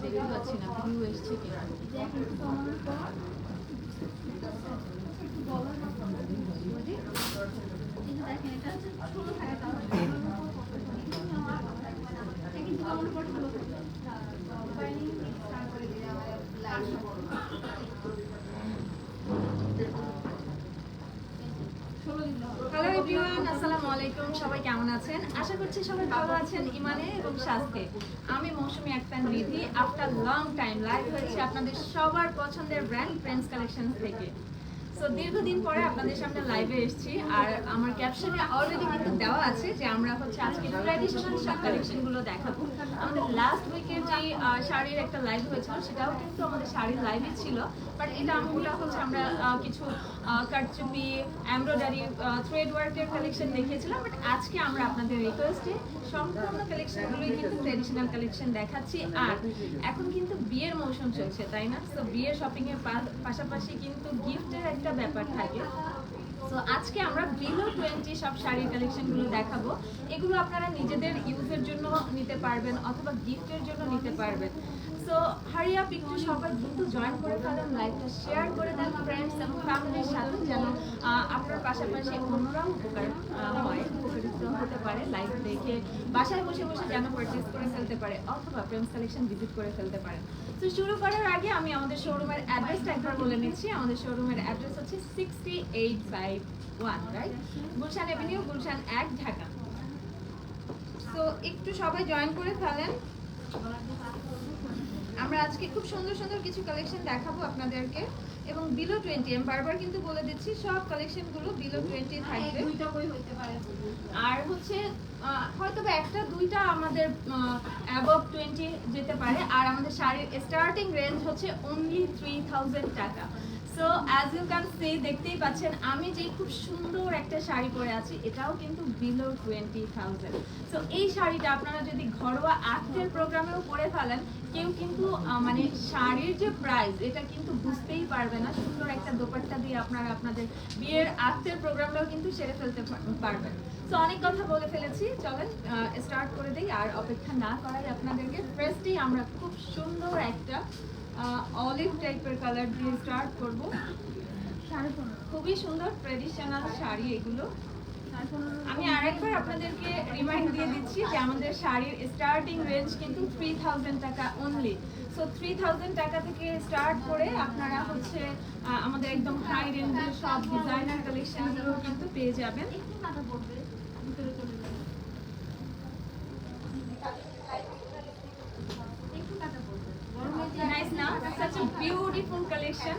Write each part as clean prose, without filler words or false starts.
দেখতে পাচ্ছি না ভিউ এসছে কিনা। হ্যালো এভরিওয়ান, আসসালামু আলাইকুম। সবাই কেমন আছেন? আশা করছি সবাই ভালো আছেন ইমানে এবং স্বাস্থ্যে। আমি মৌসুমী আক্তার নিধি। আফটার লং টাইম লাইভ হয়েছে আপনাদের সবার পছন্দের ব্র্যান্ড ফ্রেন্ডস কালেকশন থেকে। সো দীর্ঘদিন পরে আপনাদের সামনে লাইভে এসেছি, আর আমার ক্যাপশনে অলরেডি কিন্তু দেওয়া আছে যে আমরা হচ্ছে আজকে ট্র্যাডিশনাল সব কালেকশনগুলো দেখাবো। আমাদের লাস্ট উইকের যে শাড়ির একটা লাইভ হয়েছিল সেটাও কিন্তু আমাদের শাড়ির লাইভই ছিল, বাট এটা আমরা হচ্ছে আমরা কিছু কারচুপি, এমব্রয়ডারি, থ্রেড ওয়ার্কের কালেকশন দেখিয়েছিলাম, বাট আজকে আমরা আপনাদের রিকোয়েস্টে সম্পূর্ণ কালেকশনগুলোই কিন্তু ট্র্যাডিশনাল কালেকশন দেখাচ্ছি। আর এখন কিন্তু বিয়ের মৌসুম চলছে, তাই না? তো বিয়ের শপিং এর পাশাপাশি কিন্তু গিফটের একটা ব্যাপার থাকে। তো আজকে আমরা বিলো 20 সব শাড়ির কালেকশনগুলো দেখাবো। এগুলো আপনারা নিজেদের ইউজের জন্য নিতে পারবেন অথবা গিফটের জন্য নিতে পারবেন। সো হারি আপ, একটু সবাই দ্রুত জয়েন করে ফেলেন, লাইভটা শেয়ার করে দেন ফ্রেন্ডস এবং ফ্যামিলির সাথে, যেন আপনার পাশাপাশি অন্যরাও উপকৃত হতে পারে লাইভ দেখে, বাসায় বসে বসে যেন পারচেস করে ফেলতে পারে অথবা ফ্রেন্ডস কালেকশন ভিজিট করে ফেলতে পারে। তো শুরু করার আগে আমি আমাদের শোরুমের অ্যাড্রেসটা একবার বলে নিচ্ছি। আমাদের শোরুমের অ্যাড্রেস হচ্ছে 6851 রাইট, গুলশান এভিনিউ, গুলশান 1, ঢাকা। তো একটু সবাই জয়েন করে ফেলেন। আমরা আজকে খুব সুন্দর সুন্দর কিছু কালেকশন দেখাবো আপনাদেরকে, এবং বিলো 20 আমি বারবার কিন্তু বলে দিচ্ছি সব কালেকশনগুলো বিলো 20 থাকবে। আর হচ্ছে হয়তো বা একটা দুইটা আমাদের অ্যাবভ 20 যেতে পারে। আর আমাদের শাড়ির স্টার্টিং রেঞ্জ হচ্ছে অনলি 3000 টাকা। So as you can see, দেখতেই পাচ্ছেন আমি যে খুব সুন্দর একটা শাড়ি পরে আছি, এটাও কিন্তু বিলো 20,000। সো এই শাড়িটা আপনারা যদি ঘরোয়া আর্টের প্রোগ্রামেও পরে ফেলেন, কেউ কিন্তু মানে শাড়ির যে প্রাইস এটা কিন্তু বুঝতেই পারবে না। সুন্দর একটা দোপাট্টা দিয়ে আপনারা আপনাদের বিয়ের আর্টের প্রোগ্রামটাও কিন্তু সেরে ফেলতে পারবেন। সো অনেক কথা বলে ফেলেছি, চলেন স্টার্ট করে দিই। আর অপেক্ষা না করাই আপনাদেরকে ফার্স্টেই আমরা খুব সুন্দর একটা অলিভ টাইপের কালার দিয়ে স্টার্ট করব। খুবই সুন্দর ট্রেডিশনাল শাড়ি এগুলো। আমি আরেকবার আপনাদেরকে রিমাইন্ড দিয়ে দিচ্ছি যে আমাদের শাড়ির স্টার্টিং রেঞ্জ কিন্তু 3000 টাকা অনলি। সো 3000 টাকা থেকে স্টার্ট করে আপনারা হচ্ছে আমাদের একদম হাই রেঞ্জের সব ডিজাইনার কালেকশনগুলো কিন্তু পেয়ে যাবেন। Nice now, such a beautiful collection.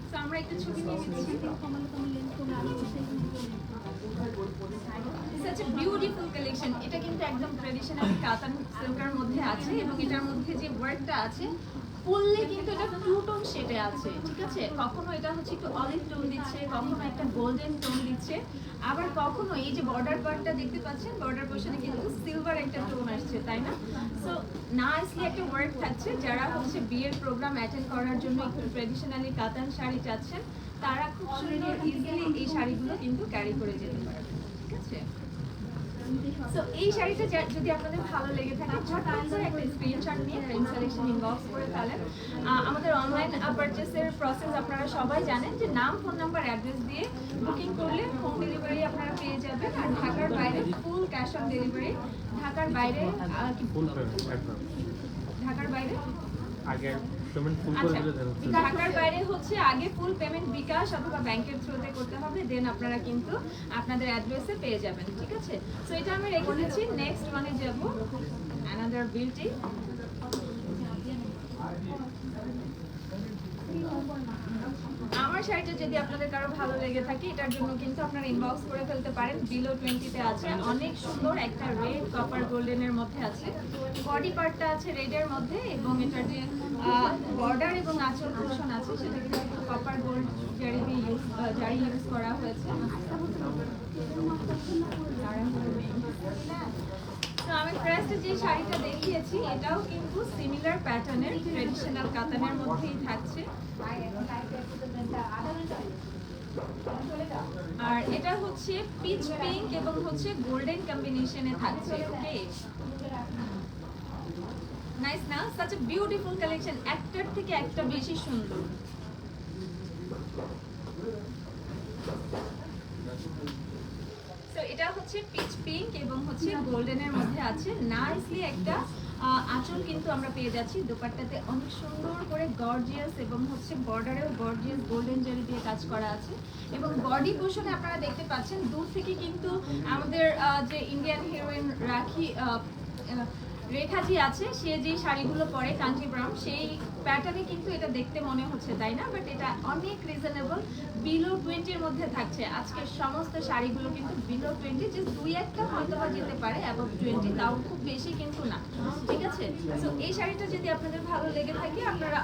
So আমরা একটু ছবি নিয়ে নিচ্ছি। Such a beautiful collection. এটা কিন্তু একদম ট্রেডিশনাল কাতান সিল্কের মধ্যে আছে, এবং এটার মধ্যে যে ওয়ার্কটা আছে ফুললি কিন্তু এটা টু টোন শেডে আছে, ঠিক আছে? কখনো এটা হচ্ছে একটু অলিভ টোন দিচ্ছে, কখনো একটা গোল্ডেন টোন দিচ্ছে, আবার কখনো এই যে বর্ডার পার্টটা দেখতে পাচ্ছেন, বর্ডার পোর্শনে কিন্তু সিলভার একটা টোন আসছে, তাই না? সো নাইসলি একটা ওয়ার্ক থাকছে। যারা হচ্ছে বিয়ের প্রোগ্রাম অ্যাটেন্ড করার জন্য একটু ট্রেডিশনালি কাতান শাড়ি চাচ্ছেন, তারা খুব সুন্দর ইজিলি এই শাড়িগুলো কিন্তু ক্যারি করে যেতে পারবে, ঠিক আছে? সো এই শাড়িটা যদি আপনাদের ভালো লেগে থাকে, ঝটপট করে একটা স্ক্রিনশট নিয়ে ফ্রেন্ডস কালেকশন ইনবক্স করে ফেলেন। আমাদের অনলাইন পারচেসের প্রসেস আপনারা সবাই জানেন যে নাম, ফোন নাম্বার, অ্যাড্রেস দিয়ে বুকিং করলে হোম ডেলিভারি আপনারা পেয়ে যাবেন। আর ঢাকার বাইরে ফুল ক্যাশ অন ডেলিভারি। ঢাকার বাইরে আগে পেমেন্ট ফুল করে দিলে দেন। ঢাকার বাইরে হচ্ছে আগে ফুল পেমেন্ট বিকাশ অথবা ব্যাংকের থ্রুতে করতে হবে, দেন আপনারা কিন্তু আপনাদের অ্যাড্রেসে পেয়ে যাবেন, ঠিক আছে? সো এটা আমি রেখে দিচ্ছি। নেক্সট মানে যাব অ্যানাদার বিউটি। আমার শাড়িটা যদি আপনাদের কারো ভালো লেগে থাকে এটার জন্য কিন্তু আপনারা ইনবক্স করে ফেলতে পারেন। বিলো 20-তে আছে, অনেক সুন্দর একটা রেড কপার গোল্ডেনের মধ্যে আছে, বডি পার্টটা আছে রেডের মধ্যে এবং এটার যে বর্ডার এবং আঁচল পোর্শন আছে সেটা কিন্তু কপার গোল্ড জারি ইউজ করা হয়েছে। তো আমি ফার্স্টে যে শাড়িটা দেখিয়েছি এটাও কিন্তু সিমিলার প্যাটার্নের ট্রেডিশনাল কাতানের মধ্যেই থাকছে, আর এটা হচ্ছে পিচ পিঙ্ক এবং হচ্ছে গোল্ডেন কম্বিনেশনে থাকছে। ওকে, নাইস না? such a beautiful collection, একটার থেকে একটা বেশি সুন্দর। তো এটা হচ্ছে পিচ পিঙ্ক এবং হচ্ছে গোল্ডেনের মধ্যে আছে, নাইসলি একটা আঁচল কিন্তু আমরা পেয়ে যাচ্ছি। দোপাট্টাতে অনেক সুন্দর করে গর্জিয়াস এবং হচ্ছে বর্ডারেও গর্জিয়াস গোল্ডেন জারি দিয়ে কাজ করা আছে এবং বডি পোর্শনে আপনারা দেখতে পাচ্ছেন দূর থেকে কিন্তু আমাদের যে ইন্ডিয়ান হিরোইন রেখাজি আছে, সে যে শাড়িগুলো পরে কাঞ্জিপুরম সেই প্যাটার্নে কিন্তু এটা দেখতে মনে হচ্ছে, তাই না? বাট এটা অনেক রিজনেবল, বিলো 20-এর মধ্যে থাকছে। আজকের সমস্ত শাড়িগুলো কিন্তু বিলো 20, যে দুই একটা হয়তো বা যেতে পারে অ্যাবভ 20, তাও খুব বেশি কিন্তু না, ঠিক আছে? সো এই শাড়িটা যদি আপনাদের ভালো লেগে থাকে আপনারা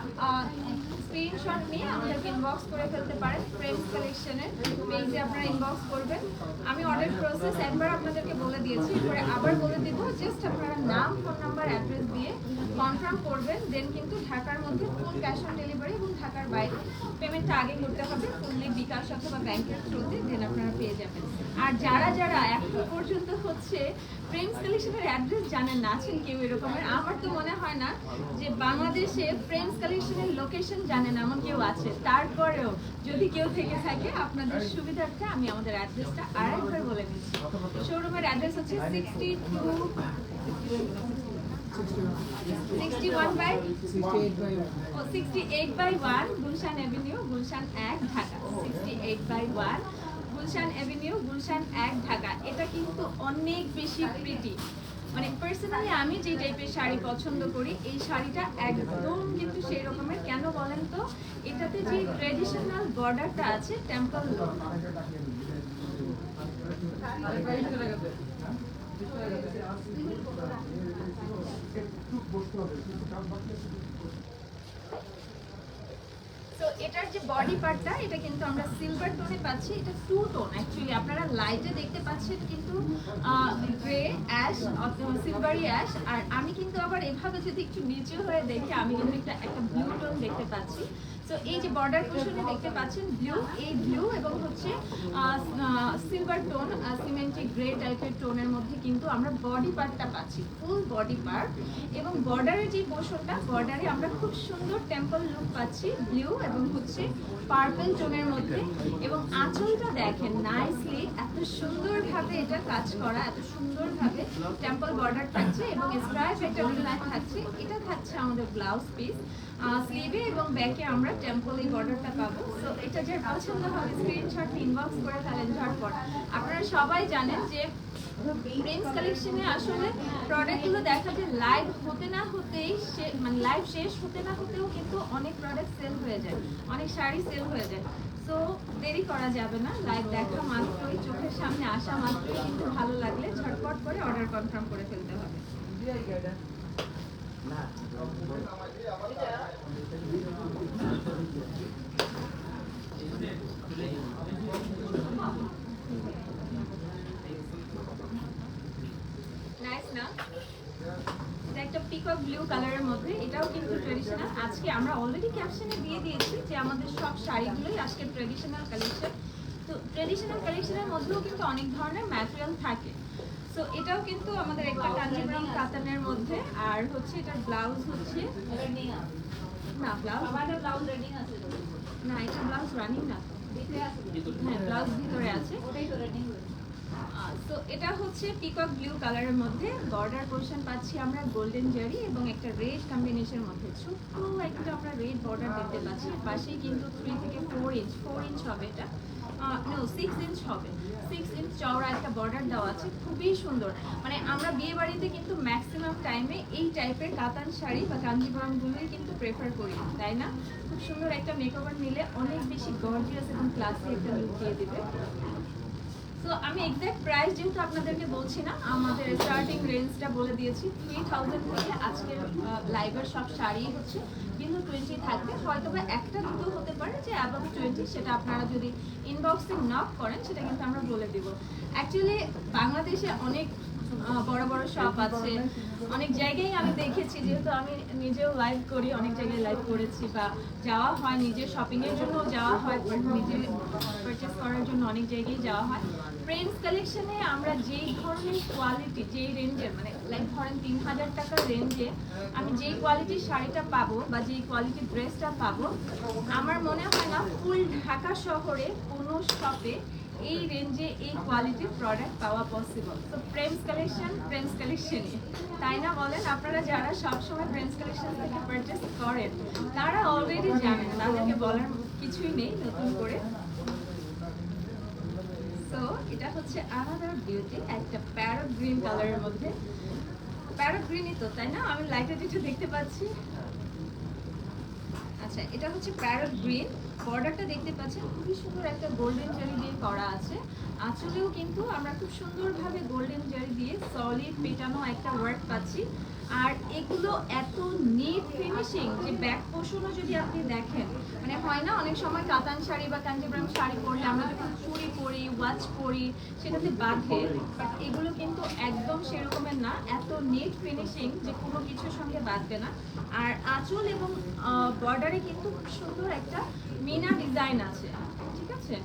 স্ক্রিনশট নিয়ে আমাদেরকে ইনবক্স করে ফেলতে পারেন। ফ্রেন্ডস কালেকশনের পেজে আপনারা ইনবক্স করবেন। আমি অর্ডার প্রসেস একবার আপনাদেরকে বলে দিয়েছি, এরপরে আবার বলে দিব। জাস্ট আপনারা নাম, ফোন নাম্বার, অ্যাড্রেস দিয়ে কনফার্ম করবেন, দেন কিন্তু ঢাকার মধ্যে ফুল ক্যাশ অন ডেলিভারি এবং ঢাকার বাইরে পেমেন্টটা আগে করতে হবে ফুললি বিকাশ অথবা ব্যাংকের থ্রুতে, দেন আপনারা পেয়ে যাবেন। আর যারা যারা এখন পর্যন্ত হচ্ছে ফ্রেন্ডস কালেকশনের অ্যাড্রেস জানেন না, আছেন কেউ এরকমের? আমার তো মনে হয় না যে বাংলাদেশে ফ্রেন্ডস কালেকশনের লোকেশন জানেন এমন কেউ আছে। তারপরেও যদি কেউ থেকে থাকে আপনাদের সুবিধার্থে আমি আমাদের অ্যাড্রেসটা আরেকবার বলে দিচ্ছি। শোরুমের অ্যাড্রেস হচ্ছে 68/1 গুলশান এভিনিউ, গুলশান 1, ঢাকা। 68/1 গুলশান এভিনিউ, গুলশান 1, ঢাকা। এটা কিন্তু অনেক বেশি প্রিটি, মানে পার্সোনালি আমি যে টাইপের শাড়ি পছন্দ করি এই শাড়িটা একদম কিন্তু সেই রকমের। কেন বলেন তো? এটাতে যে ট্রেডিশনাল বর্ডারটা আছে টেম্পল তো এটার যে বডি পার্টটা এটা কিন্তু আমরা সিলভার টোনে পাচ্ছি। এটা টু টোন অ্যাকচুয়ালি, আপনারা লাইটে দেখতে পাচ্ছেন কিন্তু গ্রে অ্যাশ অথবা সিলভারি অ্যাশ, আর আমি কিন্তু আবার এভাবে যদি একটু নিচু হয়ে দেখি আমি কিন্তু একটা ব্লু টোন দেখতে পাচ্ছি। সো এই যে বর্ডার পোর্শনে দেখতে পাচ্ছেন ব্লু, এই ব্লু এবং হচ্ছে সিলভার টোন, সিমেন্টিক গ্রে টাইপের টোনের মধ্যে কিন্তু আমরা বডি পার্টটা পাচ্ছি, ফুল বডি পার্ট। এবং বর্ডারের যে পোর্শনটা, বর্ডারে আমরা খুব সুন্দর টেম্পল লুক পাচ্ছি ব্লু এবং হচ্ছে পার্পল টোনের মধ্যে। এবং আঁচলটা দেখেন নাইসলি, এত সুন্দরভাবে এটা কাজ করা, এত সুন্দরভাবে টেম্পল বর্ডার থাকছে এবং স্ট্রাইপ একটা ডিজাইন থাকছে। এটা থাকছে আমাদের ব্লাউজ পিস, স্লিভে এবং ব্যাকে আমরা টেম্পল এই বর্ডারটা পাবো। সো এটা যার পছন্দ হবে স্ক্রিনশট ইনবক্স করে ফেলেন ঝটপট। আপনারা সবাই জানেন যে ফ্রেন্ডস কালেকশনে আসলে প্রোডাক্টগুলো দেখা যায় লাইভ হতে না হতেই, মানে লাইভ শেষ হতে না হতেও কিন্তু অনেক প্রোডাক্ট সেল হয়ে যায়, অনেক শাড়ি সেল হয়ে যায়। সো দেরি করা যাবে না, লাইভ দেখা মাত্রই, চোখের সামনে আসা মাত্রই কিন্তু ভালো লাগলে ঝটপট করে অর্ডার কনফার্ম করে ফেলতে হবে। নাইস না? এটা একটা পিকক ব্লু কালারের মধ্যে, এটাও কিন্তু ট্রেডিশনাল। আজকে আমরা অলরেডি ক্যাপশনে দিয়ে দিয়েছি যে আমাদের সব শাড়িগুলোই আজকে ট্রেডিশনাল কালেকশন। তো ট্রেডিশনাল কালেকশনের মধ্যেও কিন্তু অনেক ধরনের ম্যাটেরিয়াল থাকে। সো এটাও কিন্তু আমাদের একটা কাঞ্জিপুরম কাতানের মধ্যে, আর হচ্ছে এটার ব্লাউজ হচ্ছে না, ব্লাউজ রেডিং আছে না, এটা ব্লাউজ রানিং না, হ্যাঁ ব্লাউজ ভিতরে আছে। তো এটা হচ্ছে পিকক ব্লু কালারের মধ্যে, বর্ডার পোর্শন পাচ্ছি আমরা গোল্ডেন জারি এবং একটা রেড কম্বিনেশনের মধ্যে ছোট্ট একটা আমরা রেড বর্ডার দেখতে পাচ্ছি। পাশেই কিন্তু 3 থেকে 4 ইঞ্চ হবে এটা, নো নো 6 ইঞ্চ হবে, 6 ইঞ্চ চওড়া একটা বর্ডার দেওয়া আছে, খুবই সুন্দর। মানে আমরা বিয়ে বাড়িতে কিন্তু ম্যাক্সিমাম টাইমে এই টাইপের কাতান শাড়ি বা কাঞ্জিভরমগুলোই কিন্তু প্রেফার করি, তাই না? খুব সুন্দর একটা মেকওভার নিলে অনেক বেশি গর্জিয়াস এবং ক্লাসি একটা লুক দিয়ে দিবে। তো আমি এক্সাক্ট প্রাইস যেহেতু আপনাদেরকে বলছি না, আমাদের স্টার্টিং রেঞ্জটা বলে দিয়েছি 3000 থেকে। আজকের লাইভের সব শাড়ি হচ্ছে বিলো 20 থাকবে, হয়তো বা একটা দুটো হতে পারে যে অ্যাবাভ 20, সেটা আপনারা যদি ইনবক্সে নক করেন সেটা কিন্তু আমরা বলে দিব। অ্যাকচুয়ালি বাংলাদেশে অনেক বড় বড় শপ আছে, অনেক জায়গায় আমি দেখেছি, যেহেতু আমি নিজেও লাইভ করি, অনেক জায়গায় লাইভ করেছি বা যাওয়া হয়, নিজের শপিংয়ের জন্য যাওয়া হয়, নিজে পারচেস করার জন্য অনেক জায়গায় যাওয়া হয়। ফ্রেন্ডস কালেকশনে আমরা যেই ধরনের কোয়ালিটি, যেই রেঞ্জের, মানে লাইক ধরেন 3000 টাকার রেঞ্জে আমি যেই কোয়ালিটির শাড়িটা পাবো বা যেই কোয়ালিটির ড্রেসটা পাবো, আমার মনে হয় না ফুল ঢাকা শহরে কোনো শপে এই রেঞ্জে এই কোয়ালিটির প্রোডাক্ট পাওয়া পসিবল। তো ফ্রেন্ডস কালেকশনই, তাই না বলেন? আপনারা যারা সবসময় ফ্রেন্ডস কালেকশন থেকে পারচেস করেন তারা অলরেডি জানেন, তাদেরকে বলার কিছুই নেই নতুন করে। তো এটা হচ্ছে আনাদার বিউটি, একটা প্যারট গ্রিন কালারের মধ্যে। প্যারট গ্রিনই তো, তাই না? আমি লাইটে যেটা দেখতে পাচ্ছি, আচ্ছা এটা হচ্ছে প্যারট গ্রিন। বর্ডারটা দেখতে পাচ্ছেন খুবই সুন্দর একটা গোল্ডেন জারি দিয়ে করা আছে। আঁচলেও কিন্তু আমরা খুব সুন্দরভাবে গোল্ডেন জারি দিয়ে সলিড পেটানো একটা ওয়ার্ক পাচ্ছি। আর এগুলো এত নিট ফিনিশিং যে ব্যাক পোর্শনও যদি আপনি দেখেন, মানে হয় না অনেক সময় কাতান শাড়ি বা কাঞ্জিভরম শাড়ি পরলে আমরা যখন চুড়ি পরি, ওয়াচ পরি, সেটাতে বাঁধে, বাট এগুলো কিন্তু একদম সেরকমের না, এত নিট ফিনিশিং যে কোনো কিছুর সঙ্গে বাঁধবে না। আর আঁচল এবং বর্ডারে কিন্তু খুব সুন্দর একটা মিনা ডিজাইন আছে, ঠিক আছে?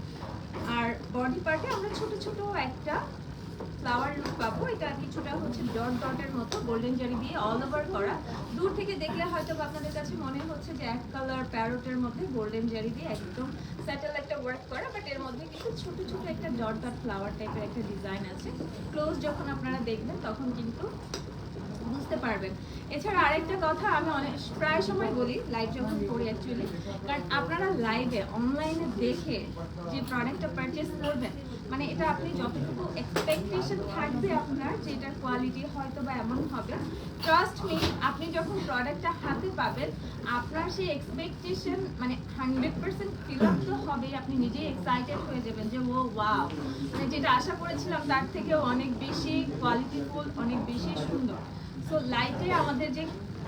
আর বডি পার্টে আমরা ছোট ছোট একটা ফ্লাওয়ার লুক পাবো। এটা কিছুটা হচ্ছে ডট ডটের মতো গোল্ডেন জারি দিয়ে অল ওভার করা। দূর থেকে দেখলে হয়তো আপনাদের কাছে মনে হচ্ছে যে এক কালার প্যারোটের মধ্যে গোল্ডেন জারি দিয়ে একদম সেটেল একটা ওয়ার্ক করা, বাট এর মধ্যে কিন্তু ছোট ছোট একটা ডট ডট ফ্লাওয়ার টাইপের একটা ডিজাইন আছে। ক্লোজ যখন আপনারা দেখবেন তখন কিন্তু বুঝতে পারবেন। এছাড়া আরেকটা কথা আমি অনেক প্রায় সময় বলি লাইভ যখন করি অ্যাকচুয়ালি, কারণ আপনারা লাইভে অনলাইনে দেখে যে প্রোডাক্টটা পারচেস করবেন, মানে এটা আপনি যতটুকু এক্সপেকটেশন থাকবে আপনার যে এটার কোয়ালিটি হয়তো বা এমন হবে, ট্রাস্ট মি, আপনি যখন প্রোডাক্টটা হাতে পাবেন আপনার সেই এক্সপেকটেশন মানে 100% ফিল আপ তো হবেই। আপনি নিজেই এক্সাইটেড হয়ে যাবেন যে ও ওয়াও, মানে যেটা আশা করেছিলাম তার থেকেও অনেক বেশি কোয়ালিটিফুল, অনেক বেশি সুন্দর। সো লাইটে আমাদের যে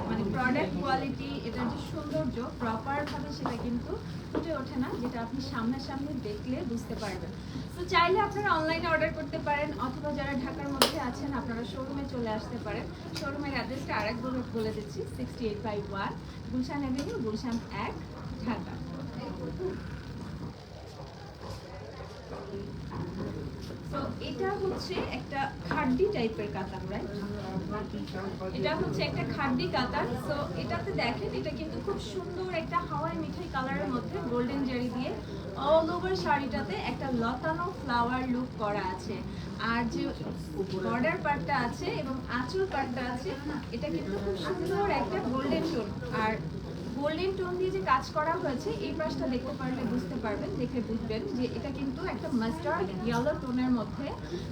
মানে প্রোডাক্ট কোয়ালিটি, এটার যে সৌন্দর্য প্রপারভাবে সেটা কিন্তু ফুটে ওঠে না, যেটা আপনি সামনাসামনি দেখলে বুঝতে পারবেন। তো চাইলে আপনারা অনলাইনে অর্ডার করতে পারেন, অথবা যারা ঢাকার মধ্যে আছেন আপনারা শোরুমে চলে আসতে পারেন। শোরুমের অ্যাড্রেসটা আরেকবার বলে দিচ্ছি, 68/1 গুলশান এভিনিউ, গুলশান 1, ঢাকা। তো এটা হচ্ছে একটা খাড্ডি টাইপের কাতান, রাইট? এটা হচ্ছে একটা খাড্ডি কাতান। সো এটাতে দেখেন এটা কিন্তু খুব সুন্দর একটা হাওয়াই মিঠাই কালারের মধ্যে গোল্ডেন জারি দিয়ে অল ওভার শাড়িটাতে একটা লতানো ফ্লাওয়ার লুক করা আছে। আর যে বর্ডার পার্টটা আছে এবং আঁচল পার্টটা আছে, এটা কিন্তু খুব সুন্দর একটা গোল্ডেন টোন। আর গোল্ডেন টোন দিয়ে যে কাজ করা হয়েছে, এই পাশটা দেখতে পারলে বুঝতে পারবেন, দেখে বুঝবেন যে এটা কিন্তু একটা মাস্টার্ড ইয়েলো টোনের মধ্যে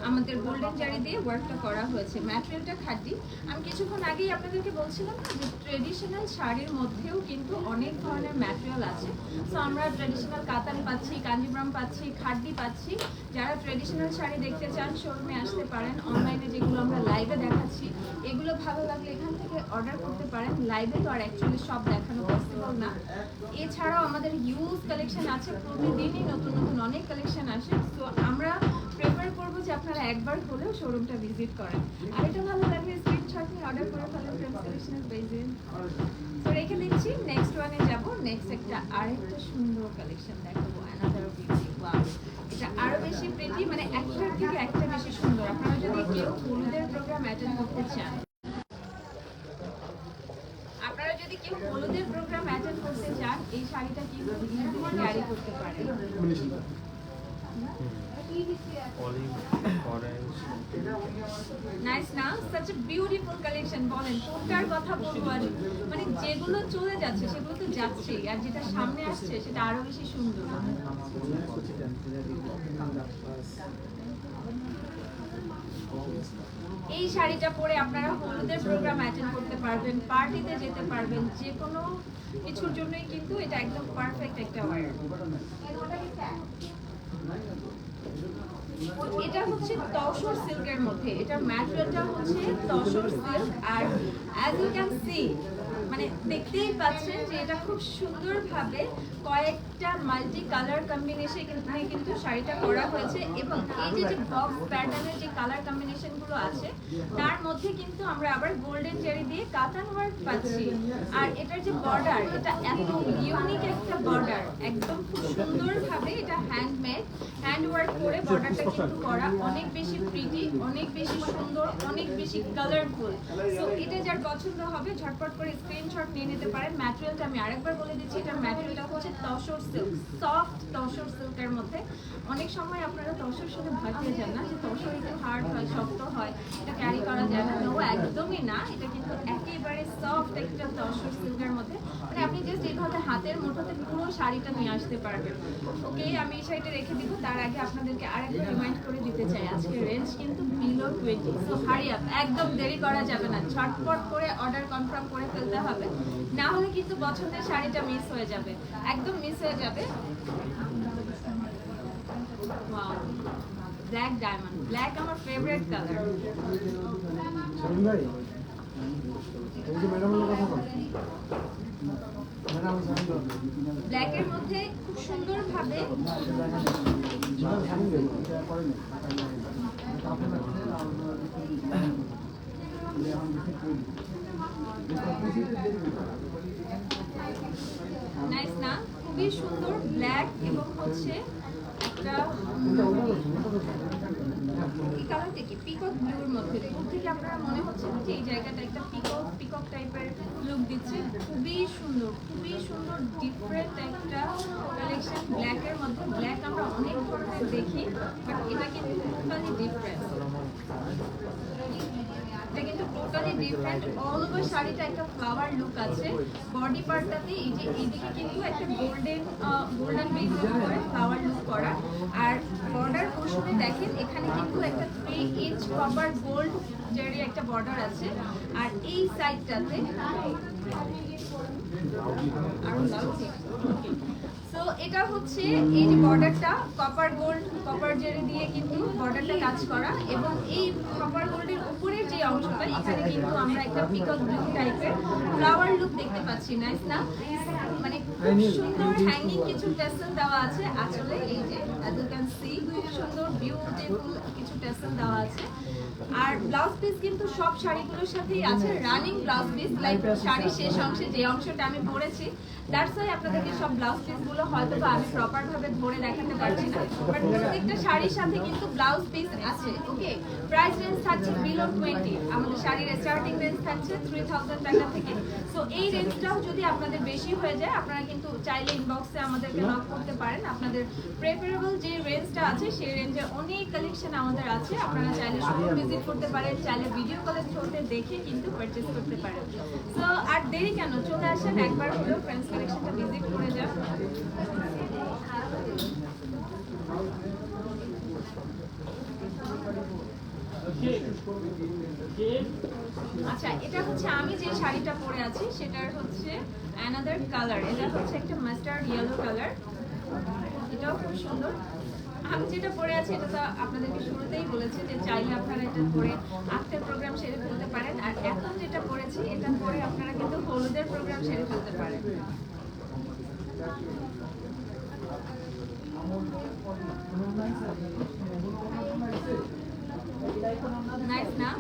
আমাদের গোল্ডেন জারি দিয়ে ওয়ার্কটা করা হয়েছে। ম্যাটেরিয়ালটা খাঁটি। আমি কিছুক্ষণ আগেই আপনাদেরকে বলছিলাম যে ট্রেডিশনাল শাড়ির মধ্যেও কিন্তু অনেক ধরনের ম্যাটেরিয়াল আছে। সো আমরা ট্রেডিশনাল কাতান পাচ্ছি, কাঞ্জিভরম পাচ্ছি, খাড্ডি পাচ্ছি। যারা ট্রেডিশনাল শাড়ি দেখতে চান শোরুমে আসতে পারেন। অনলাইনে যেগুলো আমরা লাইভে দেখাচ্ছি, এগুলো ভালো লাগলে এখান থেকে অর্ডার করতে পারেন। লাইভে তো আর অ্যাকচুয়ালি সব দেখানো পসিবল না। এছাড়াও আমাদের হিউজ কালেকশন আছে, প্রতিদিনই নতুন নতুন অনেক কালেকশন আসে। তো আমরা প্রেফার করবো যে আপনারা একবার হলেও শোরুমটা ভিজিট করেন। আর এটা ভালো লাগলে স্ক্রিনশট নিয়ে অর্ডার করে ফেলেন ফ্রেন্ডস কালেকশনের পেজে। তো রেখে দিচ্ছি, নেক্সট ওয়ানে যাব। নেক্সট একটা আরেকটা সুন্দর কালেকশন দেখাবো, অ্যানাদার বিউটি। ওয়াও, এটা আরো বেশি প্রিটি, মানে একটার থেকে একটা বেশি সুন্দর। আপনারা যদি কেউ হলুদের প্রোগ্রাম অ্যাটেন্ড করতে চান, হলুদের প্রোগ্রাম অ্যাটেন্ড করতে চান, এই শাড়িটা কিন্তু ইজিলি ক্যারি করতে পারেন। অলিভ অরেঞ্জ, নাইস না? Such a beautiful collection. বলেন কোনটার কথা বলবো? আর মানে যেগুলো চলে যাচ্ছে সেগুলো তো যাচ্ছেই, আর যেটা সামনে আসছে সেটা আরো বেশি সুন্দর। এই শাড়িটা পরে আপনারা হলুদের প্রোগ্রাম অ্যাটেন্ড করতে পারবেন, পার্টিতে যেতে পারবেন, যে কোনো কিছুর জন্যই কিন্তু এটা একদম পারফেক্ট একটা ওয়্যার। এটা হচ্ছে তসর সিল্কের মধ্যে, এটার ম্যাটেরিয়ালটা হচ্ছে তসর সিল্ক। আর অ্যাজ ইউ ক্যান সি, মানে দেখতেই পাচ্ছেন যে এটা খুব সুন্দরভাবে কয়েকটা মাল্টি কালার কম্বিনেশন কিন্তু শাড়িটা করা হয়েছে। এবং এই যে বক্স প্যাটার্নের যে কালার কম্বিনেশনগুলো আছে তার মধ্যে কিন্তু আমরা আবার গোল্ডেন জারি দিয়ে কাতান ওয়ার্ক পাচ্ছি। আর এটার যে বর্ডার, এটা এত ইউনিক একটা বর্ডার, একদম খুব সুন্দরভাবে এটা হ্যান্ডমেড, হ্যান্ড ওয়ার্ক করে বর্ডারটা কিন্তু করা, অনেক বেশি প্রিটি, অনেক বেশি সুন্দর, অনেক বেশি কালারফুল। সো এটা যার পছন্দ হবে ঝটপট করে স্ক্রিনশট নিয়ে নিতে পারেন। ম্যাটেরিয়ালটা আমি আরেকবার বলে দিচ্ছি, এটার ম্যাটেরিয়ালটা হচ্ছে তসর সিল্ক, সফট তসর সিল্কের মধ্যে। অনেক সময় আপনারা তসর সাথে ভয় পেয়ে যান না যে তসর একটু হার্ড হয়, শক্ত হয়, এটা ক্যারি করা যায় না। নো, একদমই না, এটা কিন্তু একেবারে সফট একটা তসর সিল্কের মধ্যে। মানে আপনি জাস্ট এইভাবে হাতের মুঠোতে পুরো শাড়িটা নিয়ে আসতে পারবেন। ওকে, আমি এই শাড়িটা রেখে দিব। তার আগে আপনাদেরকে আরেকটা রিমাইন্ড করে দিতে চাই, আজকে রেঞ্জ কিন্তু বিলো 20। সো হারি আপ, একদম দেরি করা যাবে না, ঝটপট করে অর্ডার কনফার্ম করে ফেলতে হবে, না হলে কিন্তু পছন্দের শাড়িটা মিস হয়ে যাবে, একদম মিস হয়ে যাবে। ওয়াও, ব্ল্যাক ডায়মন্ড, ব্ল্যাক আমার ফেভারিট কালার। ব্ল্যাকের মধ্যে খুব সুন্দরভাবে নাইস না, খুবই সুন্দর ব্ল্যাক এবং হচ্ছে একটা এই কালারটা কি পিকক ব্লুর মধ্যে। দূর থেকে আপনারা মনে হচ্ছে যে এই জায়গাটা একটা পিকক টাইপের লুক দিচ্ছে। খুবই সুন্দর, খুবই সুন্দর, ডিফারেন্ট একটা কালেকশন ব্ল্যাকের মধ্যে। ব্ল্যাক আমরা অনেক ধরনের দেখি, বাট এটা কিন্তু টোটালি ডিফারেন্ট, এটা কিন্তু টোটালি ডিফারেন্ট। অল ওভার শাড়িটা একটা ফ্লাওয়ার লুক আছে, বডি পার্টটাতে এই যে এইদিকে কিন্তু একটা গোল্ডেন বেসের উপরে ফ্লাওয়ার লুক করা। আর বর্ডার পোর্শনে দেখেন এখানে কিন্তু একটা 3 ইঞ্চ কপার গোল্ড জারি একটা বর্ডার আছে। আর এই সাইডটাতে আরো লাগছে। সো এটা হচ্ছে এই যে বর্ডারটা কপার জারি দিয়ে কিন্তু বর্ডারটা কাজ করা। এবং এই কপার গোল্ডের উপরের যে অংশটা, এখানে কিন্তু আমরা একটা পিকক ব্লু টাইপের ফ্লাওয়ার লুক দেখতে পাচ্ছি। নাইস না, মানে খুব সুন্দর হ্যাঙ্গিং কিছু টেসেল দেওয়া আছে। আসলে এই যে as you can see খুব সুন্দর বিউটিফুল কিছু টেসেল দেওয়া আছে। আর ব্লাউজ পিস কিন্তু সব শাড়িগুলোর সাথেই আছে, রানিং ব্লাউজ পিস, লাইক শাড়ির শেষ অংশে যে অংশটা আমি পরেছি, দ্যাটস ওয়াই আপনাদেরকে সব ব্লাউজ পিসগুলো হয়তো বা আমি প্রপার ভাবে ধরে দেখাতে পারছি না, বাট প্রত্যেকটা শাড়ির সাথে কিন্তু ব্লাউজ পিস আছে। ওকে, প্রাইস রেঞ্জ থাকছে বিলো 20, আমাদের শাড়ির স্টার্টিং রেঞ্জ থাকছে 3000 টাকা থেকে। সো এই রেঞ্জটাও যদি আপনাদের বেশি হয়ে যায়, আপনারা কিন্তু চাইলে ইনবক্সে আমাদেরকে নক করতে পারেন। আপনাদের প্রেফারেবল যে রেঞ্জটা আছে সেই রেঞ্জের অনেক কালেকশন আমাদের আছে, আপনারা চাইলে শোরুম ভিজিট করতে পারেন, চাইলে ভিডিও কলের থ্রুতে দেখে কিন্তু পারচেজ করতে পারেন। সো আর দেরি কেন, চলে আসেন একবার হলেও ফ্রেন্ডস কালেকশনটা ভিজিট করে যান। আচ্ছা, এটা হচ্ছে আমি যে শাড়িটা পরে আছি সেটার হচ্ছে অ্যানাদার কালার, এটা হচ্ছে একটা মাস্টার্ড ইয়েলো কালার, এটাও খুব সুন্দর। আমি যেটা পরে আছি এটা তো আপনাদেরকে শুরুতেই বলেছি যে চাইলে আপনারা এটা পরে আফটার প্রোগ্রাম সেরে ফেলতে পারেন। আর এখন যেটা পরেছি এটা পরে আপনারা কিন্তু হলুদের প্রোগ্রাম সেরে ফেলতে পারেন। নাইস না,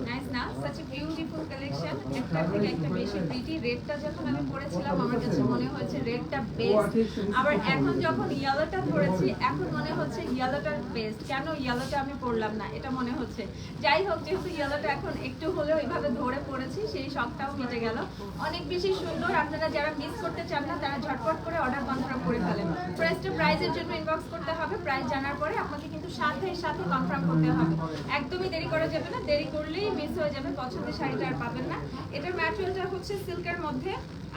নাইস না, such a beautiful collection, একটা থেকে একটা বেশি প্রিটি। রেডটা যখন আমি পরেছিলাম আমার কাছে মনে হয়েছে রেডটা বেস্ট, আবার এখন যখন ইয়েলোটা পরেছি এখন মনে হচ্ছে ইয়েলোটার বেস্ট। কেন ইয়েলোটা আমি পরলাম না এটা মনে হচ্ছে। যাই হোক, যেহেতু ইয়েলোটা এখন একটু হলেও এইভাবে ধরে পড়েছি, সেই শখটাও মিটে গেল। অনেক বেশি সুন্দর, আপনারা যারা মিস করতে চান না তারা ঝটপট করে অর্ডার কনফার্ম করে ফেলেন। প্রাইসের জন্য ইনবক্স করতে হবে, প্রাইস জানার পরে আপনাকে কিন্তু সাথে কনফার্ম করতে হবে। একদম একদমই দেরি করা যাবে না, দেরি করলেই মিস হয়ে যাবে, পছন্দের শাড়িটা আর পাবেন না। এটার ম্যাটেরিয়ালটা হচ্ছে সিল্কের মধ্যে,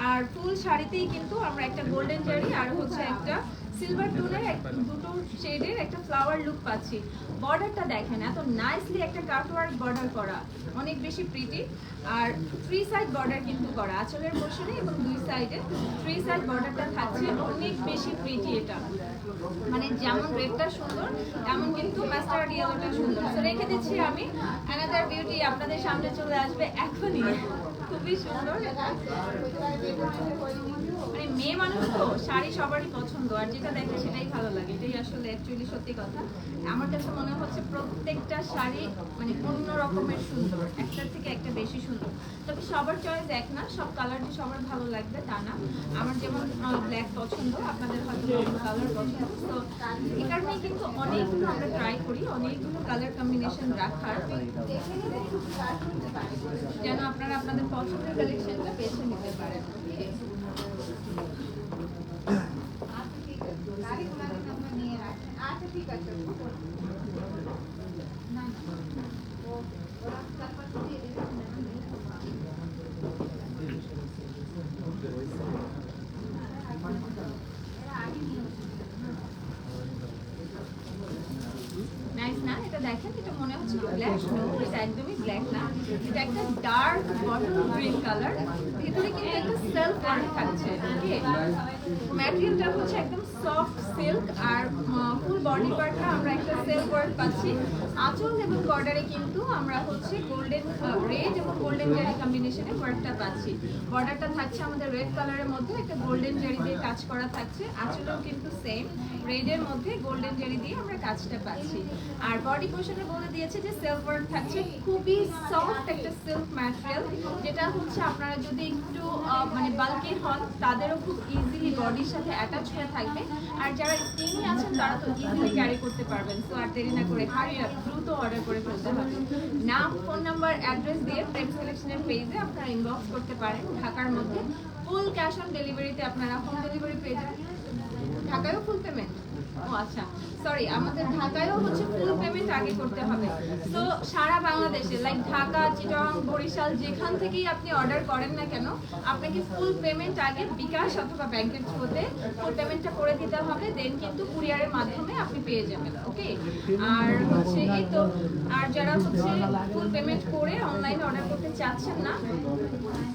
আর ফুল শাড়িতেই কিন্তু আমরা একটা গোল্ডেন জারি আর হচ্ছে একটা সিলভার টোনের দুটো শেডের একটা ফ্লাওয়ার লুক পাচ্ছি। বর্ডারটা দেখেন, এত নাইসলি একটা কাটওয়ার্ক বর্ডার করা, অনেক বেশি প্রিটি। আর 3 সাইড বর্ডার কিন্তু করা আঁচলের পোর্শনে এবং 2 সাইডে 3 সাইড বর্ডারটা থাকছে, অনেক বেশি প্রিটি। এটা মানে যেমন রেডটা সুন্দর তেমন কিন্তু মাস্টার্ড ইয়েলোটা সুন্দর। তো রেখে দিচ্ছি আমি। অ্যানাদার বিউটি আপনাদের সামনে চলে আসবে এখনই, খুবই সুন্দর। মানে মেয়ে মানুষ তো শাড়ি সবারই পছন্দ, আর যেটা দেখে সেটাই ভালো লাগে, এটাই আসলে অ্যাকচুয়ালি সত্যি কথা। আমার কাছে মনে হচ্ছে প্রত্যেকটা শাড়ি মানে অন্য রকমের সুন্দর, একটার থেকে একটা বেশি সুন্দর। তবে সবার চয়েস এক না, সব কালার যে সবার ভালো লাগবে তা না। আমার যেমন ব্ল্যাক পছন্দ, আপনাদের হয়তো অন্য কালার পছন্দ। তো এই কারণেই কিন্তু অনেকগুলো আমরা ট্রাই করি, অনেকগুলো কালার কম্বিনেশন রাখার, যেন আপনারা আপনাদের পছন্দের কালেকশনটা বেছে নিতে পারেন। আচ্ছা ঠিক আছে। নাইস না? এটা দেখেন, এটা মনে হচ্ছে ব্ল্যাক, নো এটা একদমই ব্ল্যাক না, এটা একটা ডার্ক বটল গ্রিন কালার, ভিতরে কিন্তু একটা সেলফ ওয়ার্ক থাকছে। ওকে, ম্যাটেরিয়ালটা হচ্ছে একদম সফট সিল্ক, আর ফুল বডি পার্টটা আমরা একটা সেলফ ওয়ার্ক পাচ্ছি। আঁচল এবং বর্ডারে কিন্তু আমরা হচ্ছে গোল্ডেন রেড এবং গোল্ডেন জারি কম্বিনেশনে ওয়ার্কটা পাচ্ছি। বর্ডারটা থাকছে আমাদের রেড কালারের মধ্যে, একটা গোল্ডেন জারি দিয়ে কাজ করা থাকছে। আঁচলেও কিন্তু সেম রেডের মধ্যে গোল্ডেন জারি দিয়ে আমরা কাজটা পাচ্ছি। আর বডি পোর্শনে বলে দিয়েছে যে সেলফ ওয়ার্ক থাকছে, খুবই সফট একটা সিল্ক ম্যাটেরিয়াল, যেটা হচ্ছে আপনারা যদি একটু মানে বাল্কি হন তাদেরও খুব ইজিলি বডির সাথে অ্যাটাচ হয়ে থাকবে। আর যারা স্কিনি আছেন তারা তো ইজিলি ক্যারি করতে পারবেন। সো আর দেরি না করে হারিয়ে দ্রুত অর্ডার করে ফেলতে হবে। নাম, ফোন নাম্বার, অ্যাড্রেস দিয়ে প্রেম সিলেকশনের পেজে আপনারা ইনবক্স করতে পারেন। ঢাকার মধ্যে ফুল ক্যাশ অন ডেলিভারিতে আপনারা হোম ডেলিভারি পেয়ে যাবেন। ঢাকায়ও ফুল পেমেন্ট? ও আচ্ছা, সরি, আমাদের ঢাকায়ও হচ্ছে ফুল পেমেন্ট আগে করতে হবে। তো সারা বাংলাদেশে লাইক ঢাকা, চিটাগাং, বরিশাল যেখান থেকেই আপনি অর্ডার করেন না কেন, আপনাকে ফুল পেমেন্ট আগে বিকাশ অথবা ব্যাংকের থ্রুতে ফুল পেমেন্টটা করে দিতে হবে, দেন কিন্তু কুরিয়ারের মাধ্যমে আপনি পেয়ে যাবেন। ওকে, আর হচ্ছে এই তো, আর যারা হচ্ছে ফুল পেমেন্ট করে অনলাইনে অর্ডার করতে চাচ্ছেন না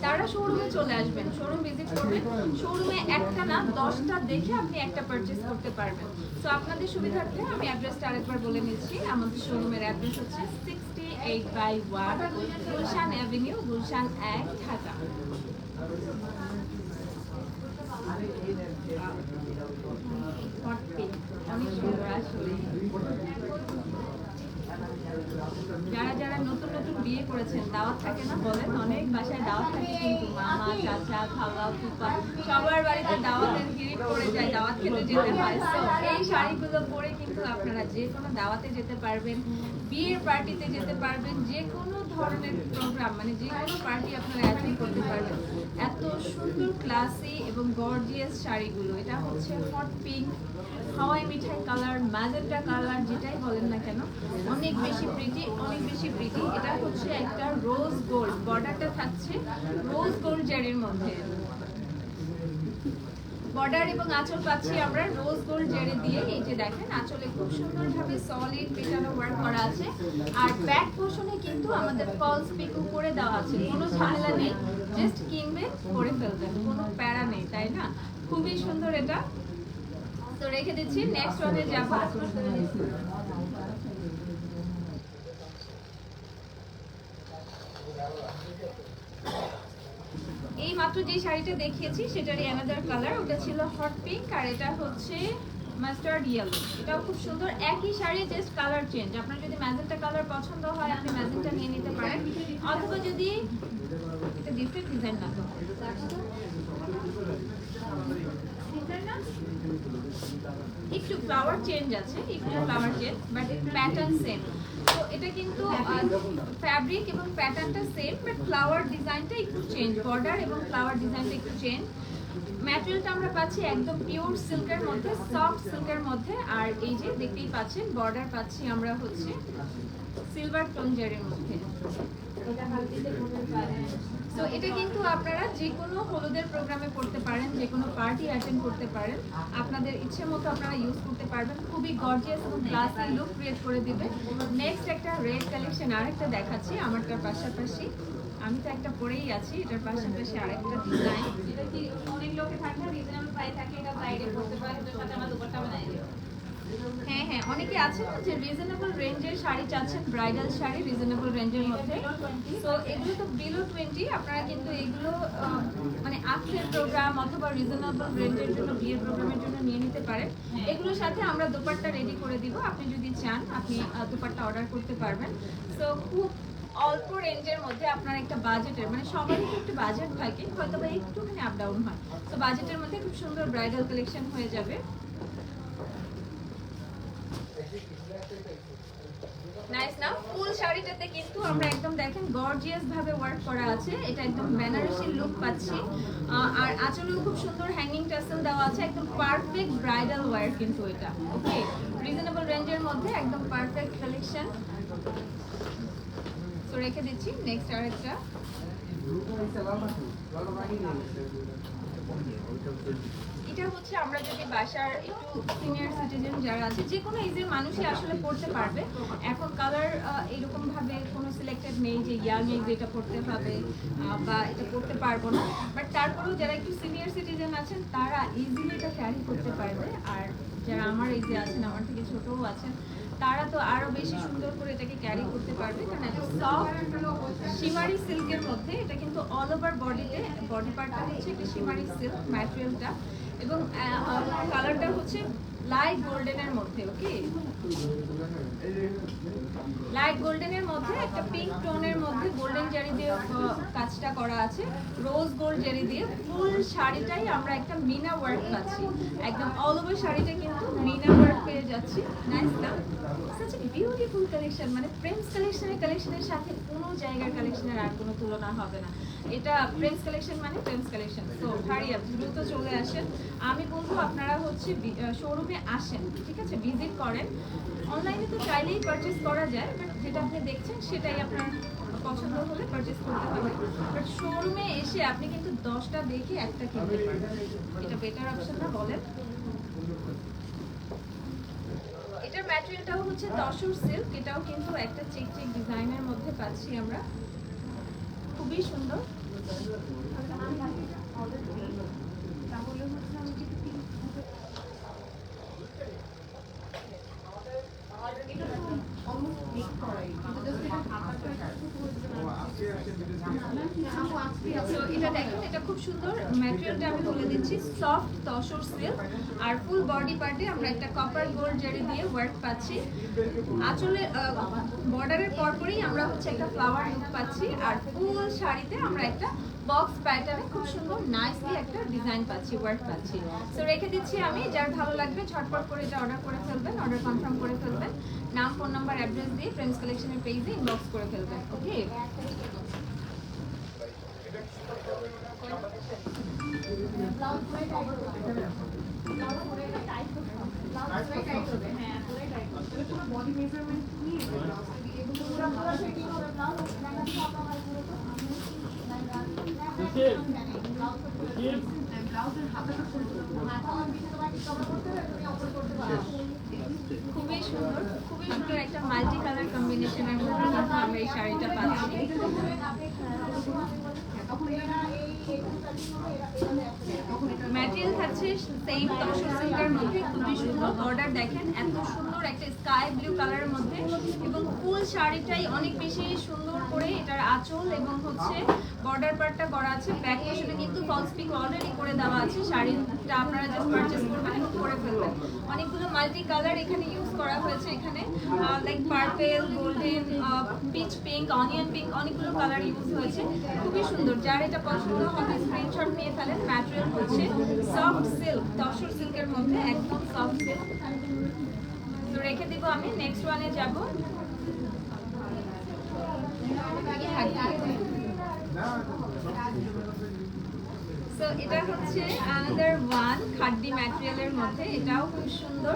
তারা শোরুমে চলে আসবেন, শোরুম ভিজিট করবেন। শোরুমে একটা না 10টা দেখে আপনি একটা পারচেজ করতে পারবেন। তো আপনাদের সুবিধার্থে আমি অ্যাড্রেসটা আরেকবার বলে নিচ্ছি। আমাদের শোরুমের অ্যাড্রেস হচ্ছে 68/1 গুলশান অ্যাভিনিউ, গুলশান 1, ঢাকা। অনেক সুন্দর আসলে। যারা যারা নতুন নতুন বিয়ে করেছেন, দাওয়াত থাকে না বলেন, অনেক বাসায় দাওয়াত থাকে, কিন্তু মামা, চাচা, খালা, ফুপা সবার বাড়িতে দাওয়াতের হিড়িক পড়ে যায়, দাওয়াত খেতে যেতে হয়। তো এই শাড়িগুলো পরে কিন্তু আপনারা যে কোনো দাওয়াতে যেতে পারবেন, বিয়ের পার্টিতে যেতে পারবেন, যে কোনো ধরনের প্রোগ্রাম মানে যে কোনো পার্টি আপনারা অ্যাটেন্ড করতে পারবেন। এত সুন্দর ক্লাসি এবং গর্জিয়াস শাড়িগুলো। এটা হচ্ছে হট পিঙ্ক, হাওয়াই মিঠাই কালার, ম্যাজেন্টা কালার, যেটাই বলেন না কেন, অনেক বেশি প্রিটি, অনেক বেশি প্রিটি। এটা হচ্ছে একটা রোজ গোল্ড, বর্ডারটা থাকছে রোজ গোল্ড জারির মধ্যে। বর্ডার এবং আঁচল পাচ্ছি আমরা রোজ গোল্ড জারি দিয়ে। এই যে দেখেন, আঁচলে খুব সুন্দরভাবে সলিড পেটানো ওয়ার্ক করা আছে। আর ব্যাক পোর্শনে কিন্তু আমাদের ফলস পিকো করে দেওয়া আছে, কোনো ঝামেলা নেই, জাস্ট কিনবেন করে ফেলবেন, কোনো প্যারা নেই, তাই না? খুবই সুন্দর এটা। তো রেখে দিচ্ছি, নেক্সট ওয়ানে যাবো। এই মাত্র যে শাড়িটা দেখিয়েছি সেটারই অ্যানাদার কালার, ওটা ছিল হট পিঙ্ক, আর এটা হচ্ছে মাস্টার্ড ইয়েলো। এটাও খুব সুন্দর, একই শাড়ি, জাস্ট কালার চেঞ্জ। আপনার যদি ম্যাজেন্টা কালার পছন্দ হয় আপনি ম্যাজেন্টা নিয়ে নিতে পারেন, অথবা যদি এটা ডিফারেন্ট ডিজাইন না, তো একটু ফ্লাওয়ার চেঞ্জ আছে, একটু flower change, but pattern same. তো এটা কিন্তু ফ্যাব্রিক এবং প্যাটার্নটা সেম, বাট ফ্লাওয়ার ডিজাইনটা একটু চেঞ্জ, বর্ডার এবং ফ্লাওয়ার ডিজাইনটা একটু চেঞ্জ। ম্যাটেরিয়ালটা আমরা পাচ্ছি একদম পিওর সিল্কের মধ্যে, সফট সিল্কের মধ্যে। আর এই যে দেখতেই পাচ্ছেন বর্ডার পাচ্ছি আমরা হচ্ছে সিলভার টোন জারির মধ্যে। তো এটা কিন্তু আপনারা যে কোনো হলুদের প্রোগ্রামে পড়তে পারেন, যে কোনো পার্টি অ্যাটেন্ড করতে পারেন, আপনাদের ইচ্ছে মতো আপনারা ইউজ করতে পারবেন। খুবই গর্জিয়াস এবং ক্লাসি লুক ক্রিয়েট করে দিবে। নেক্সট একটা রেড কালেকশন আরেকটা দেখাচ্ছি আমারটার পাশাপাশি। আমি তো একটা পরেই আছি, এটার পাশাপাশি আরেকটা ডিজাইন। এটা কি অনেক লোকে থাকে রিজনেবল প্রাইস থাকে, এটা বাইরে করতে পারে, এটার সাথে আমরা দুপাট্টা বানাই দিই। হ্যাঁ হ্যাঁ, অনেকে আছে না যে রিজনেবল রেঞ্জের শাড়ি চাচ্ছেন, ব্রাইডাল শাড়ি রিজনেবল রেঞ্জের মধ্যে। তো এগুলো তো বিলো 20, আপনারা কিন্তু এগুলো মানে আজকের প্রোগ্রাম অথবা রিজনেবল রেঞ্জের জন্য, বিয়ের প্রোগ্রামের জন্য নিয়ে নিতে পারেন। এগুলোর সাথে আমরা দুপাট্টা রেডি করে দিব, আপনি যদি চান আপনি দুপাট্টা অর্ডার করতে পারবেন। তো খুব অল্প রেঞ্জের মধ্যে আপনার একটা বাজেটের, মানে সবারই তো একটু বাজেট থাকে, হয়তো বা একটুখানি আপ ডাউন হয়, তো বাজেটের মধ্যে খুব সুন্দর ব্রাইডাল কালেকশন হয়ে যাবে। নাইস না? ফুল শাড়িটাতে কিন্তু আমরা একদম দেখেন গর্জিয়াস ভাবে ওয়ার্ক করা আছে, এটা একদম বেনারসি লুক পাচ্ছি। আর আঁচলেও খুব সুন্দর হ্যাঙ্গিং টাসেল দেওয়া আছে, একদম পারফেক্ট ব্রাইডাল ওয়্যার কিন্তু এটা। ওকে, রিজনেবল রেঞ্জের মধ্যে একদম পারফেক্ট কালেকশন। তো রেখে দিচ্ছি নেক্সট আরেকটা। এটা হচ্ছে আমরা যদি বাসার একটু সিনিয়র সিটিজেন যারা আছে, যে কোনো এজের মানুষই আসলে পড়তে পারবে। এখন কালার এরকম ভাবে কোনো সিলেক্টেড নেই যে ইয়াং এজ এটা পড়তে হবে বা এটা পড়তে পারবো না, বাট তারপরেও যারা একটু সিনিয়র সিটিজেন আছেন তারা ইজিলি এটা ক্যারি করতে পারবে। আর যারা আমার এজে আছেন, আমার থেকে ছোটও আছেন, তারা তো আরো বেশি সুন্দর করে এটাকে ক্যারি করতে পারবে, কারণ এত সফট শিমারি সিল্কের মধ্যে। এটা কিন্তু অল ওভার বডিতে, বডি পার্টটা হচ্ছে একটা শিমারি সিল্ক ম্যাটেরিয়ালটা, এবং কালারটা হচ্ছে লাইট গোল্ডেনের মধ্যে। ওকে, লাইট গোল্ডেনের মধ্যে একটা পিঙ্ক টোনের মধ্যে গোল্ডেন জারি দিয়ে কাজটা করা আছে, রোজ গোল্ড জারি দিয়ে। ফুল শাড়িটাই আমরা একটা মিনা ওয়ার্ক পাচ্ছি, একদম অল ওভার শাড়িটা কিন্তু মিনা ওয়ার্ক পেয়ে যাচ্ছি। নাইস না? সাচ এ বিউটিফুল কালেকশন, মানে প্রিন্স কালেকশনের সাথে কোনো জায়গার কালেকশনের আর কোনো তুলনা হবে না। এটা প্রিন্স কালেকশন মানে প্রিন্স কালেকশন। তো হারি আপ, দ্রুত চলে আসেন। আমি বলবো আপনারা হচ্ছে শোরুমে আসেন, ঠিক আছে, ভিজিট করেন। অনলাইনে তো চাইলেই পারচেস করা যায়, বাট যেটা আপনি দেখছেন সেটাই আপনার পছন্দ হলে পারচেস করতে হবে। বাট শোরুমে এসে আপনি কিন্তু 10টা দেখে একটা কিনতে পারবেন, এটা বেটার অপশন না বলেন? এটার ম্যাটেরিয়ালটাও হচ্ছে তসর সিল্ক, এটাও কিন্তু একটা চেক ডিজাইনের মধ্যে পাচ্ছি আমরা, খুবই সুন্দর। এটা দেখেন, এটা খুব সুন্দর ম্যাটেরিয়ালটা আমি বলে দিচ্ছি, সফট তসর সিল্ক। আর ফুল বডি পার্টে আমরা একটা কপার গোল্ড জারি দিয়ে ওয়ার্ক পাচ্ছি। আঁচলে বর্ডারের পরপরই আমরা হচ্ছে একটা ফ্লাওয়ার লুক পাচ্ছি। আর ফুল শাড়িতে আমরা একটা বক্স প্যাটার্নে খুব সুন্দর নাইসলি একটা ডিজাইন পাচ্ছি, ওয়ার্ক পাচ্ছি। তো রেখে দিচ্ছি আমি, যার ভালো লাগবে ঝটপট করে এটা অর্ডার করে ফেলবেন, অর্ডার কনফার্ম করে ফেলবেন, নাম, ফোন নাম্বার, অ্যাড্রেস দিয়ে ফ্রেন্ডস কালেকশনের পেজে ইনবক্স করে ফেলবেন। ওকে, বডি মেজারমেন্ট নিয়ে খুবই সুন্দর, খুবই সুন্দর একটা মাল্টি কালার কম্বিনেশনের মধ্যে কিন্তু আমরা এই শাড়িটা পাচ্ছি। ম্যাটেরিয়াল থাকছে সেম তসর সিল্কের মধ্যে, খুবই সুন্দর। বর্ডার দেখেন এত সুন্দর একটা স্কাই ব্লু কালারের মধ্যে, এবং ফুল শাড়িটাই অনেক বেশি সুন্দর করে এটার আঁচল এবং হচ্ছে বর্ডার পার্টটা করা আছে। ব্যাক পোর্শনে কিন্তু ফলস পিক অলরেডি করে দেওয়া আছে, শাড়িটা আপনারা জাস্ট পারচেজ করবেন এবং করে ফেলবেন। অনেকগুলো মাল্টি কালার এখানে ইউজ করা হয়েছে, এখানে like purple, golden, pitch pink, onion pink, অনেকগুলো কালার ইউজ হয়েছে, খুবই সুন্দর। যার এটা পছন্দ হবে স্ক্রিনশট নিয়ে ফেলেন। ম্যাটেরিয়াল হচ্ছে সফট সিল্ক, তসর সিল্কের মধ্যে একদম সফট সিল্ক। তো রেখে দিব আমি, নেক্সট ওয়ানে যাব। সো এটা হচ্ছে another one খাড্ডি ম্যাটেরিয়ালের মধ্যে, এটাও খুব সুন্দর।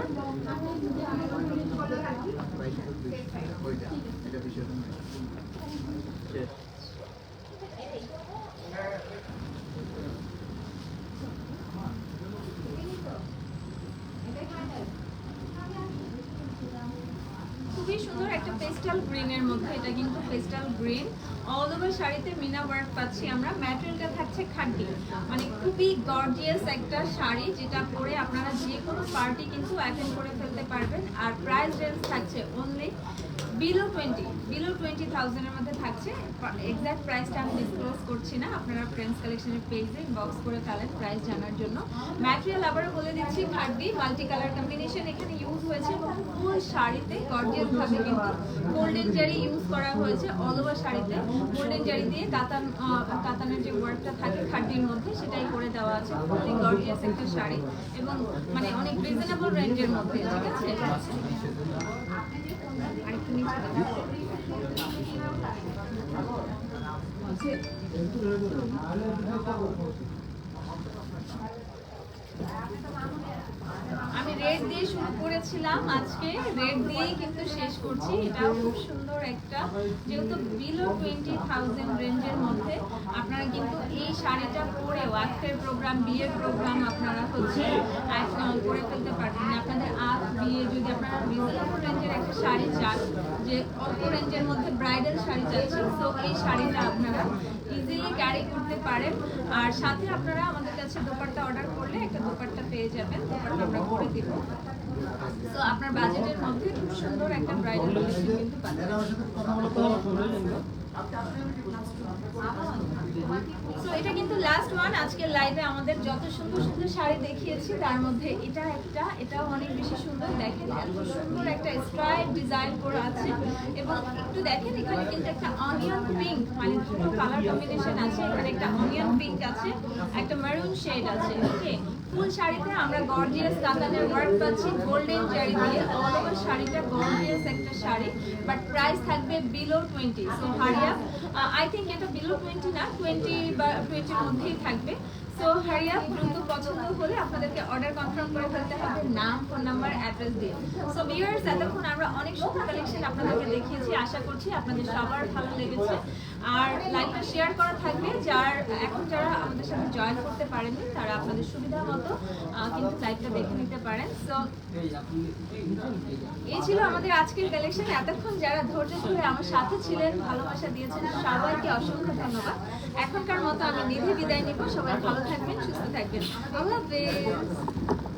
খুবই সুন্দর একটা পেস্টাল গ্রিনের মধ্যে, এটা কিন্তু পেস্টাল গ্রিন। অল ওভার শাড়িতে মিনা ওয়ার্ক পাচ্ছি আমরা। ম্যাটেরিয়ালটা থাকছে খাড্ডি, মানে খুবই গর্জিয়াস একটা শাড়ি, যেটা পরে আপনারা যে কোনো পার্টি কিন্তু অ্যাটেন্ড করে ফেলতে পারবেন। আর প্রাইস রেঞ্জ থাকছে অনলি বিলো 20,000 এর মধ্যে থাকছে। এক্সাক্ট প্রাইসটা আমি ডিসক্লোজ করছি না, আপনারা ফ্রেন্ডস কালেকশনের পেজে ইনবক্স করে ফেলেন প্রাইস জানার জন্য। ম্যাটেরিয়াল আবারও বলে দিচ্ছি খাড্ডি, মাল্টি কালার কম্বিনেশন এখানে ইউজ হয়েছে এবং ফুল শাড়িতে গর্জিয়াস ভাবে কিন্তু গোল্ডেন জারি ইউজ করা হয়েছে। অল ওভার শাড়িতে গোল্ডেন জারি দিয়ে কাতানের যে ওয়ার্কটা থাকে খাড্ডির মধ্যে সেটাই করে দেওয়া আছে। খুবই গর্জিয়াস একটা শাড়ি এবং মানে অনেক রিজনেবল রেঞ্জের মধ্যে, ঠিক আছে? আরেকটু নিচে আমি রেড দিয়ে শুরু করেছিলাম, আজকে রেড দিয়েই কিন্তু শেষ করছি। এটাও খুব সুন্দর একটা, যেহেতু বিলো 20,000 রেঞ্জের মধ্যে আপনারা কিন্তু এই শাড়িটা পরেও আজকের প্রোগ্রাম, বিয়ের প্রোগ্রাম আপনারা হচ্ছে করে ফেলতে পারবেন। আপনাদের বিয়ে যদি আপনারা রিজনেবল রেঞ্জের একটা শাড়ি চান, যে অল্প রেঞ্জের মধ্যে ব্রাইডাল শাড়ি চাচ্ছেন, তো এই শাড়িটা আপনারা ইজিলি ক্যারি করতে পারেন। আর সাথে আপনারা আমাদের কাছে দোপাট্টা অর্ডার করলে একটা দোপাট্টা পেয়ে যাবেন, দোপাট্টা আমরা করে দিব। তো আপনার বাজেটের মধ্যে খুব সুন্দর একটা ব্রাইডাল কালেকশন কিন্তু পাবেন। সো এটা কিন্তু লাস্ট ওয়ান। আজকের লাইভে আমাদের যত সুন্দর সুন্দর শাড়ি দেখিয়েছি তার মধ্যে এটা একটা, এটাও অনেক বেশি সুন্দর। দেখেন এত সুন্দর একটা স্ট্রাইপ ডিজাইন করা আছে এবং একটু দেখেন এখানে কিন্তু একটা অনিয়ন পিঙ্ক, মানে দুটো কালার কম্বিনেশন আছে। এখানে একটা অনিয়ন পিঙ্ক আছে, একটা মেরুন শেড আছে। ওকে, ফুল শাড়িতে আমরা গর্জিয়াস কাতানের ওয়ার্ক পাচ্ছি গোল্ডেন জারি দিয়ে। অল ওভার শাড়িটা গর্জিয়াস একটা শাড়ি, বাট প্রাইস থাকবে বিলো 20। সো হারিয়া আই থিঙ্ক এটা বিলো 20 না, 20 বা 20 এর মধ্যেই থাকবে। সো হারিয়া দ্রুত পছন্দ হলে আপনাদেরকে অর্ডার কনফার্ম করে ফেলতে হবে নাম, ফোন নাম্বার, অ্যাড্রেস দিয়ে। সো ভিউয়ার্স, এতক্ষণ আমরা অনেক সুন্দর কালেকশন আপনাদেরকে দেখিয়েছি, আশা করছি আপনাদের সবার ভালো লেগেছে। আর লাইভটা শেয়ার করা থাকবে, যারা আমাদের সাথে জয়েন করতে পারেননি তারা আপনাদের সুবিধা মতো কিন্তু লাইভটা দেখে নিতে পারেন। সো এই ছিল আমাদের আজকের কালেকশন। এতক্ষণ যারা ধৈর্য ধরে আমার সাথে ছিলেন, ভালোবাসা দিয়েছেন, সবাইকে অসংখ্য ধন্যবাদ। এখনকার মতো আমি নিধি বিদায় নিব। সবাই ভালো থাকবেন, সুস্থ থাকবেন। আল্লাহ হাফেজ।